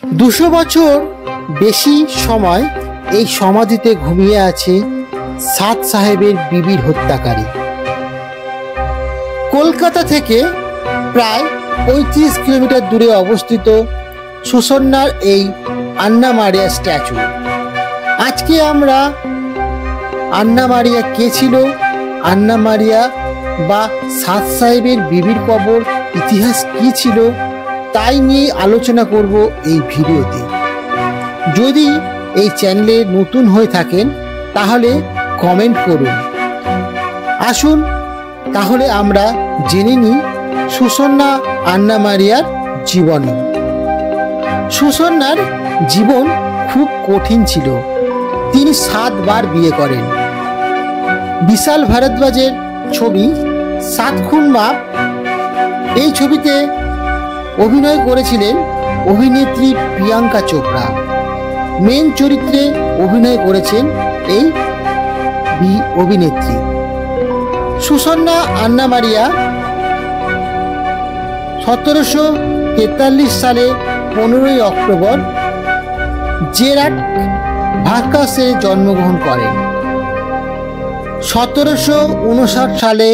200 বছর বেশি সময় এই সমাধিতে ঘুমিয়ে আছে সাদ সাহেবের বিবির হত্যাকারী। কলকাতা থেকে প্রায় 35 কিলোমিটার দূরে অবস্থিত সুসন্নার এই আন্না মারিয়া স্ট্যাচু। আজকে আমরা আন্না মারিয়া কে ছিল, আন্না মারিয়া বা সাদ সাহেবের বিবির কবর ইতিহাস কি ছিল, তাই নিয়ে আলোচনা করব এই ভিডিওতে। যদি এই চ্যানেলে নতুন হয়ে থাকেন তাহলে কমেন্ট করুন। আসুন তাহলে আমরা জেনে নিই সুসন্না আন্না মারিয়ার জীবনী। সুসন্নার জীবন খুব কঠিন ছিল। তিনি 7 বার বিয়ে করেন। বিশাল ভারদ্বাজের ছবি 7 খুন মাপ, এই ছবিতে অভিনয় করেছিলেন অভিনেত্রী প্রিয়াঙ্কা চোপড়া। মেন চরিত্রে অভিনয় করেছেন এই অভিনেত্রী। সুসন্না আন্না মারিয়া 1743 সালে 15 অক্টোবর জেরাট ভার্কাসে জন্মগ্রহণ করেন। 1759 সালে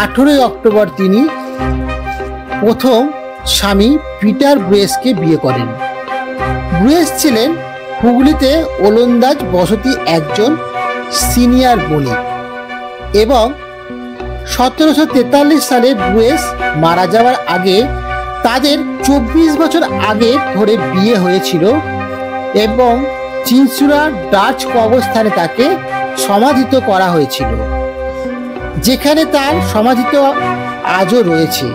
18 অক্টোবর তিনি প্রথম স্বামী পিটার ব্রুয়েসকে বিয়ে করেন। ব্রুয়েস ছিলেন হুগলিতে ওলন্দাজ বসতি একজন সিনিয়র বণিক এবং 1743 সালে ব্রুয়েস মারা যাওয়ার আগে তাদের 24 বছর আগে ধরে বিয়ে হয়েছিল এবং চিনসুরা ডাচ কবরস্থানে তাকে সমাধিত করা হয়েছিল, যেখানে তার সমাধিত আজও রয়েছে।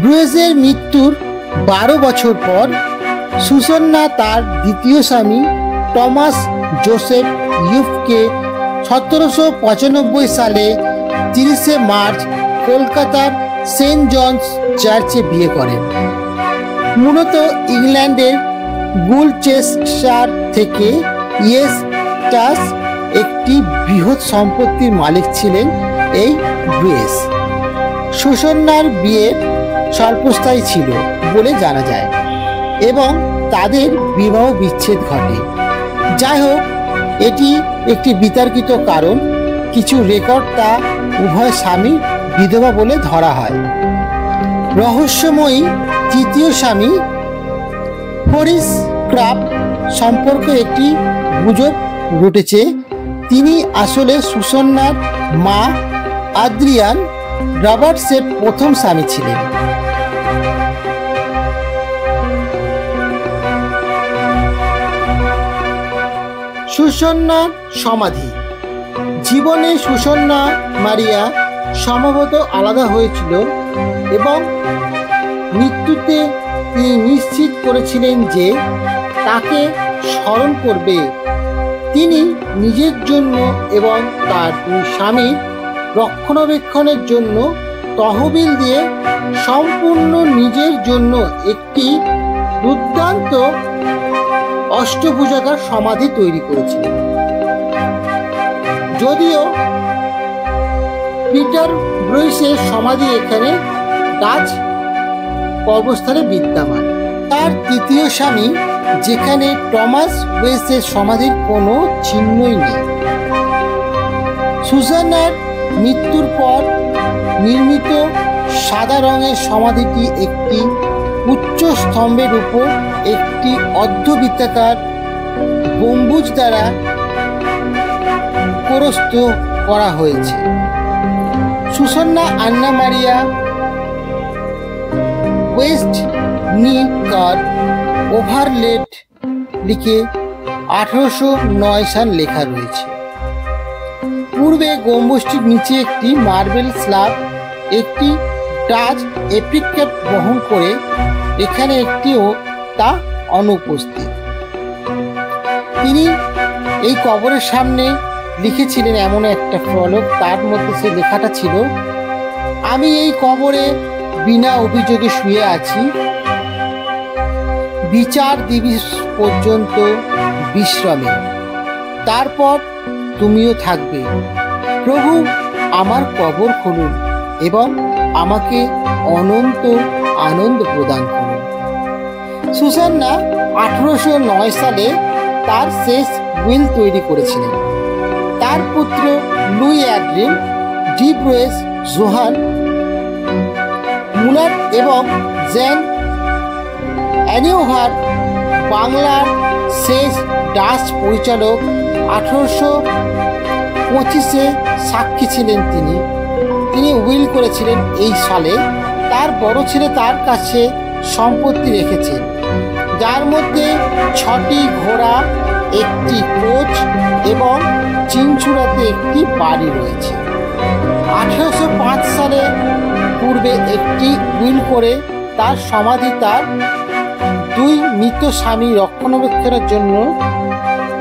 ব্রুয়েসের মৃত্যুর 12 বছর পর সুসন্না তার দ্বিতীয় স্বামী টমাস জোসেফ ইউফকে 1795 সালে 30 মার্চ কলকাতার সেন্ট জনস চার্চে বিয়ে করেন। মূলত ইংল্যান্ডের গুলচেস্টার থেকে ইয়েস্টাস একটি বৃহৎ সম্পত্তির মালিক ছিলেন এই ব্রুয়েস। সুসন্নার বিয়ে স্বল্পস্থায়ী ছিল বলে জানা যায় এবং তাদের বিবাহ বিচ্ছেদ ঘটে। যাই হোক, এটি একটি বিতর্কিত কারণ। কিছু রেকর্ড তা উভয় স্বামী বিধবা বলে ধরা হয়। রহস্যময়ী তৃতীয় স্বামী হরিস ক্রাফট সম্পর্কে একটি গুজব রটেছে। তিনি আসলে সুসন্নার মা আদ্রিয়ান রবার্টসের প্রথম স্বামী ছিলেন। সুসন্নার সমাধি। জীবনে সুসন্না মারিয়া সম্ভবত আলাদা হয়েছিল এবং মৃত্যুতে তিনি নিশ্চিত করেছিলেন যে তাকে স্মরণ করবে। তিনি নিজের জন্য এবং তার 2 স্বামীর রক্ষণাবেক্ষণের জন্য তহবিল দিয়ে সম্পূর্ণ নিজের জন্য একটি দুর্দান্ত অষ্টভুজাকার সমাধি তৈরি করেছিলেন। যদিও পিটার ব্রুয়েসের সমাধি এখানে ডাচ কবরস্থানে বিদ্যমান। তার তৃতীয় স্বামী, যেখানে টমাস ব্রুয়েসের সমাধির কোনো চিহ্নই নেই। সুসন্নার মৃত্যুর পর নির্মিত সাদা রঙের সমাধিটি একটি উচ্চ স্তম্ভের উপর একটি অর্ধবৃত্তাকার গম্বুজ দ্বারা প্রস্ত করা হয়েছে। সুসন্না আন্না মারিয়া ওয়েস্ট নিকার ওভারলেট লিখে 1809 সাল লেখা রয়েছে। পূর্বে গম্বুজটির নিচে একটি মার্বেল স্ল্যাব একটি ডাচ এপিক্যাপ বহন করে, এখানে একটিও তা অনুপস্থিত। তিনি এই কবরের সামনে লিখেছিলেন এমন একটা ফলক, তার মধ্যে সেই লেখাটা ছিল, আমি এই কবরে বিনা অভিযোগে শুয়ে আছি, বিচার দিবস পর্যন্ত বিশ্রামে, তারপর তুমিও থাকবে। প্রভু আমার কবর খুলুন এবং আমাকে অনন্ত আনন্দ প্রদান করুন। সুসান্না 1809 সালে তার শেষ উইল তৈরি করেছিলেন। তার পুত্র লুই অ্যাড্রিন ডি ব্রুয়েস, জোহান মুলার এবং জেন অ্যানিওভার বাংলার শেষ ডাচ পরিচালক 1825-এ সাক্ষী ছিলেন। তিনি উইল করেছিলেন এই সালে। তার বড় ছেলে তার কাছে সম্পত্তি রেখেছেন, যার মধ্যে 6টি ঘোড়া, একটি কোচ এবং চিনচুড়াতে একটি বাড়ি রয়েছে। 1805 সালে পূর্বে একটি উইল করে তার সমাধি তার 2 মৃত স্বামী রক্ষণাবেক্ষণের জন্য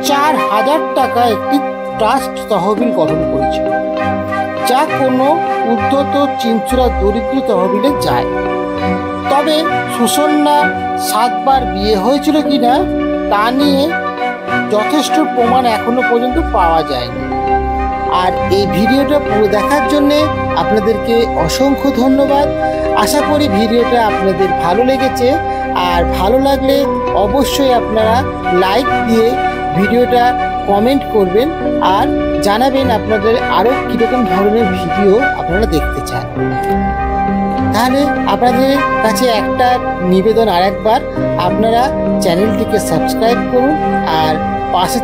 4000 টাকা একটি ট্রাস্ট তহবিল গঠন করেছিল, যা কোনো উদ্ধত চিনচুড়া দরিদ্র তহবিলে যায়। তবে সুসন্না 7 বার বিয়ে হয়েছিল কিনা তা নিয়ে যথেষ্ট প্রমাণ এখনো পর্যন্ত পাওয়া যায়নি। আর এই ভিডিওটা পুরো দেখার জন্যে আপনাদেরকে অসংখ্য ধন্যবাদ। আশা করি ভিডিওটা আপনাদের ভালো লেগেছে, আর ভালো লাগলে অবশ্যই আপনারা লাইক দিয়ে ভিডিওটা কমেন্ট করবেন আর জানাবেন আপনাদের আরও কীরকম ধরনের ভিডিও আপনারা দেখতে চান। তাহলে আপনাদের কাছে একটা নিবেদন, আরেকবার আপনারা চ্যানেলটিকে সাবস্ক্রাইব করুন আর পাশে